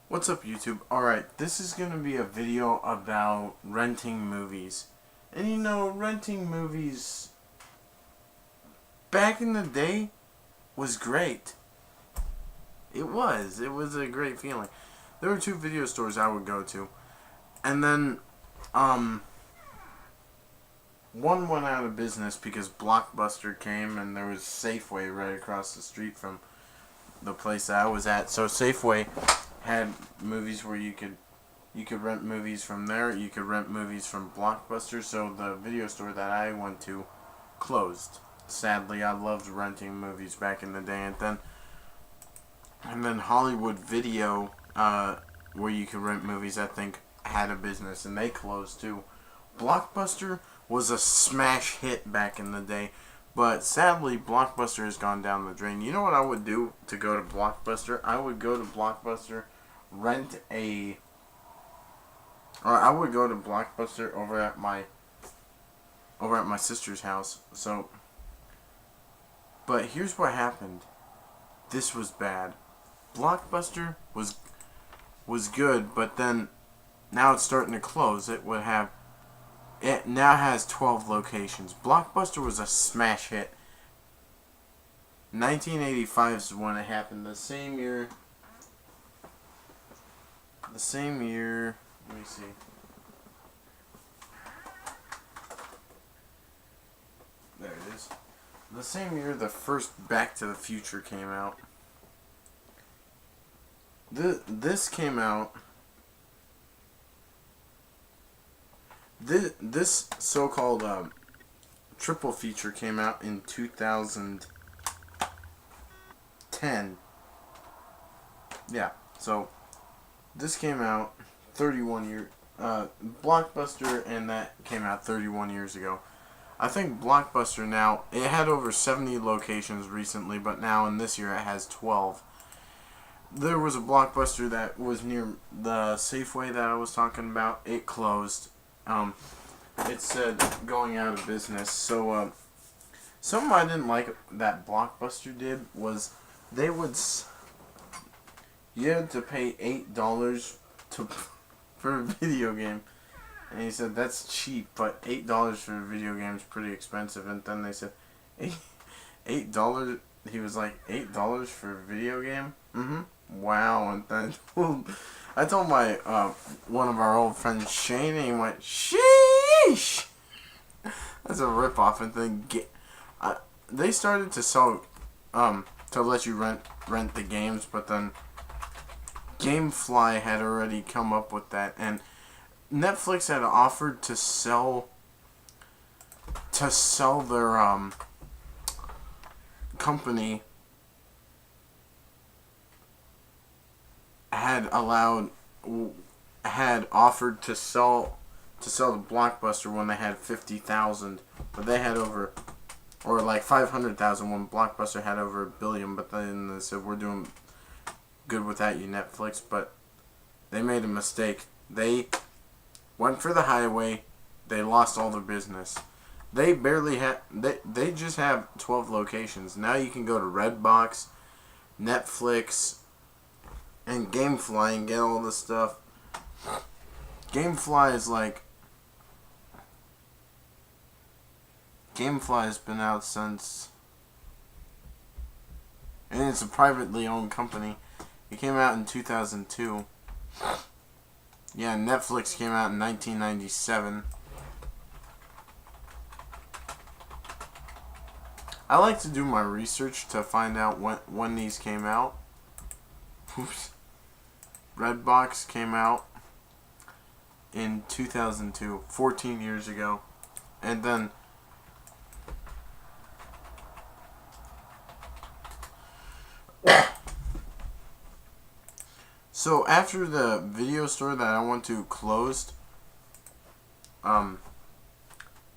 What's up, YouTube? Alright, this is going to be a video about renting movies. And renting movies back in the day was great. It was. It was a great feeling. There were two video stores I would go to. And then, one went out of business because Blockbuster came and there was Safeway right across the street from the place that I was at. So Safeway had movies where you could rent movies from there. You could rent movies from Blockbuster. So the video store that I went to closed. Sadly, I loved renting movies back in the day. And then Hollywood Video, where you could rent movies, I think had a business and they closed too. Blockbuster was a smash hit back in the day. But sadly, Blockbuster has gone down the drain. You know what I would do to go to Blockbuster? I would go to Blockbuster, I would go to Blockbuster over at my sister's house. So, but here's what happened. This was bad. Blockbuster was good, but then now it's starting to close. It now has 12 locations. Blockbuster was a smash hit. 1985 is when it happened. The same year. Let me see. There it is. The same year the first Back to the Future came out. This came out. This so-called triple feature came out in 2010. Yeah, so this came out 31 years. Blockbuster and that came out 31 years ago. I think Blockbuster now, it had over 70 locations recently, but now in this year it has 12. There was a Blockbuster that was near the Safeway that I was talking about. It closed. It said going out of business. So, something I didn't like that Blockbuster did was you had to pay $8 for a video game. And he said, that's cheap, but $8 for a video game is pretty expensive. And then they said, $8? He was like, $8 for a video game? Wow. And then I told my one of our old friends, Shane, and he went, sheesh! That's a ripoff. And then they started to sell, to let you rent the games, but then GameFly had already come up with that, and Netflix had offered to sell their company had offered to sell the Blockbuster when they had 50,000, but they had over, or like 500,000 when Blockbuster had over a billion. But then they said, we're doing good without you, Netflix. But they made a mistake. They went for the highway. They lost all their business. They barely have. They just have 12 locations. Now you can go to Redbox, Netflix, and GameFly and get all this stuff. GameFly has been out since, and it's a privately owned company. It came out in 2002. Yeah, Netflix came out in 1997. I like to do my research to find out when these came out. Oops. Redbox came out in 2002, 14 years ago. And then so after the video store that I went to closed, I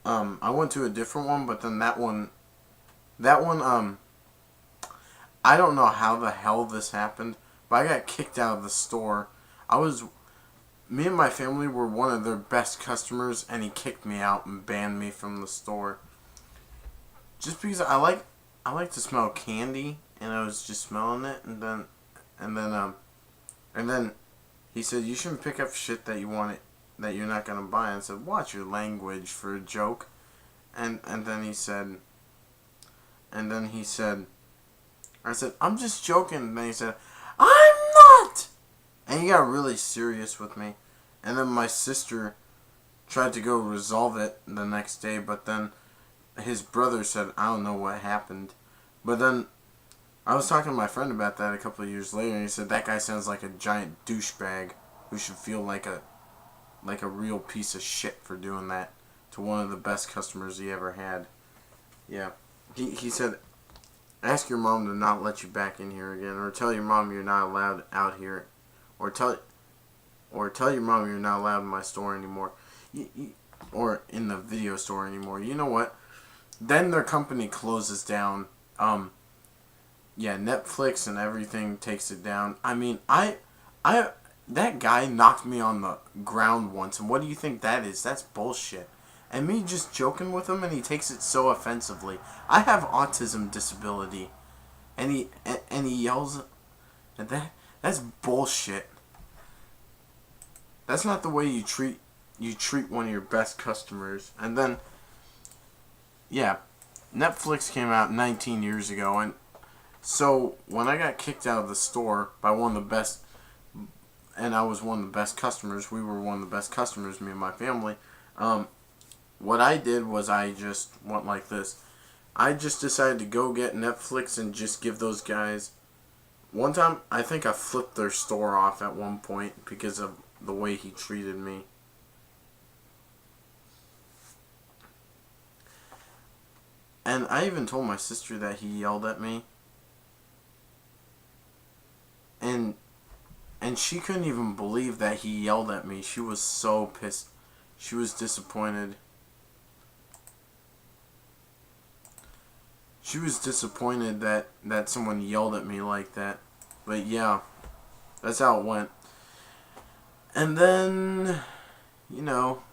went to a different one, but then that one, I don't know how the hell this happened, but I got kicked out of the store. Me and my family were one of their best customers, and he kicked me out and banned me from the store. Just because I like to smell candy, and I was just smelling it, and then he said, you shouldn't pick up shit that you want it, that you're not gonna buy. And I said, watch your language for a joke. And then he said, I said, I'm just joking. And then he said, I'm not. And he got really serious with me. And then my sister tried to go resolve it the next day, but then his brother said, I don't know what happened. But then I was talking to my friend about that a couple of years later, and he said, that guy sounds like a giant douchebag who should feel like a real piece of shit for doing that to one of the best customers he ever had. Yeah. He said, ask your mom to not let you back in here again, or tell your mom you're not allowed out here, or tell your mom you're not allowed in my store anymore, or in the video store anymore. You know what? Then their company closes down. Yeah, Netflix and everything takes it down. I mean, that guy knocked me on the ground once, and what do you think that is? That's bullshit. And me just joking with him, and he takes it so offensively. I have autism disability, and he yells at that. That's bullshit. That's not the way you treat one of your best customers. And then, yeah, Netflix came out 19 years ago, and so when I got kicked out of the store by one of the best, and I was one of the best customers, we were one of the best customers, me and my family, what I did was I just went like this. I just decided to go get Netflix and just give those guys... One time, I think I flipped their store off at one point because of the way he treated me. And I even told my sister that he yelled at me. And she couldn't even believe that he yelled at me. She was so pissed. She was disappointed. She was disappointed that someone yelled at me like that. But yeah, that's how it went. And then, you know,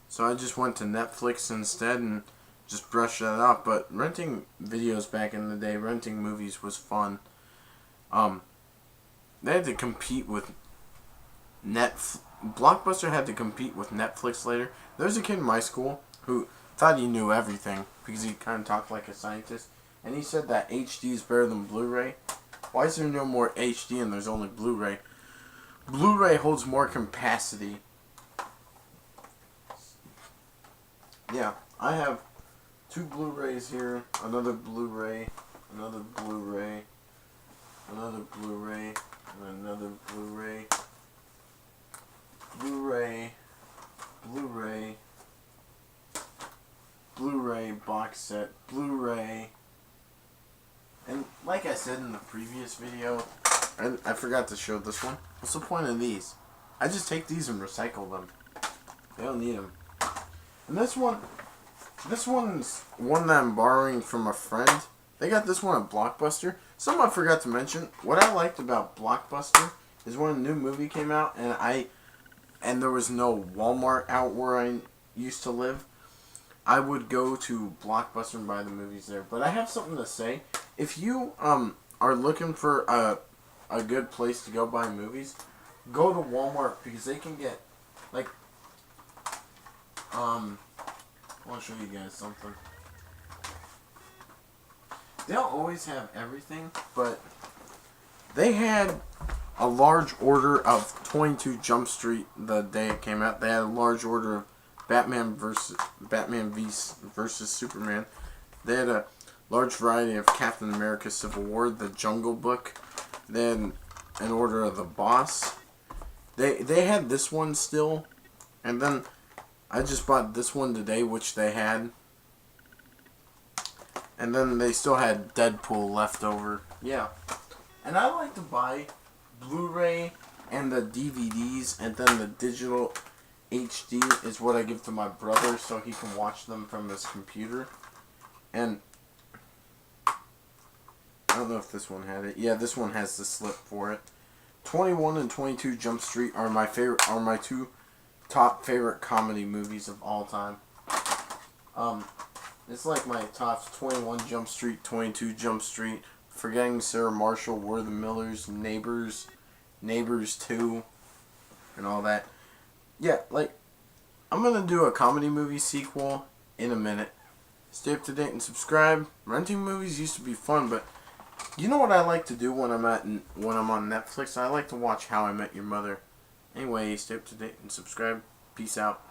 so I just went to Netflix instead and just brushed that off. But renting videos back in the day, renting movies was fun. They had to compete with Blockbuster had to compete with Netflix later. There was a kid in my school who thought he knew everything because he kind of talked like a scientist. And he said that HD is better than Blu-ray. Why is there no more HD and there's only Blu-ray? Blu-ray holds more capacity. Yeah, I have 2 Blu-rays here, another Blu-ray, another Blu-ray, another Blu-ray, and another Blu-ray, Blu-ray, Blu-ray, Blu-ray box set, Blu-ray, and like I said in the previous video, I forgot to show this one. What's the point of these? I just take these and recycle them. They don't need them. And this one's one that I'm borrowing from a friend. They got this one at Blockbuster. Something I forgot to mention. What I liked about Blockbuster is when a new movie came out and there was no Walmart out where I used to live, I would go to Blockbuster and buy the movies there. But I have something to say. If you are looking for a good place to go buy movies, go to Walmart because they can get like I want to show you guys something. They don't always have everything, but they had a large order of 22 Jump Street the day it came out. They had a large order of Batman versus Superman. They had a large variety of Captain America Civil War, The Jungle Book. They had an order of The Boss. They had this one still, and then I just bought this one today, which they had. And then they still had Deadpool left over. Yeah. And I like to buy Blu-ray and the DVDs, and then the digital HD is what I give to my brother so he can watch them from his computer. And I don't know if this one had it. Yeah, this one has the slip for it. 21 and 22 Jump Street are my 2 top favorite comedy movies of all time. It's like my top 21 Jump Street, 22 Jump Street, Forgetting Sarah Marshall, We're the Millers, Neighbors, Neighbors 2 and all that. Yeah, like, I'm gonna do a comedy movie sequel in a minute. Stay up to date and subscribe. Renting movies used to be fun, but you know what I like to do when I'm on Netflix? I like to watch How I Met Your Mother. Anyway, stay up to date and subscribe. Peace out.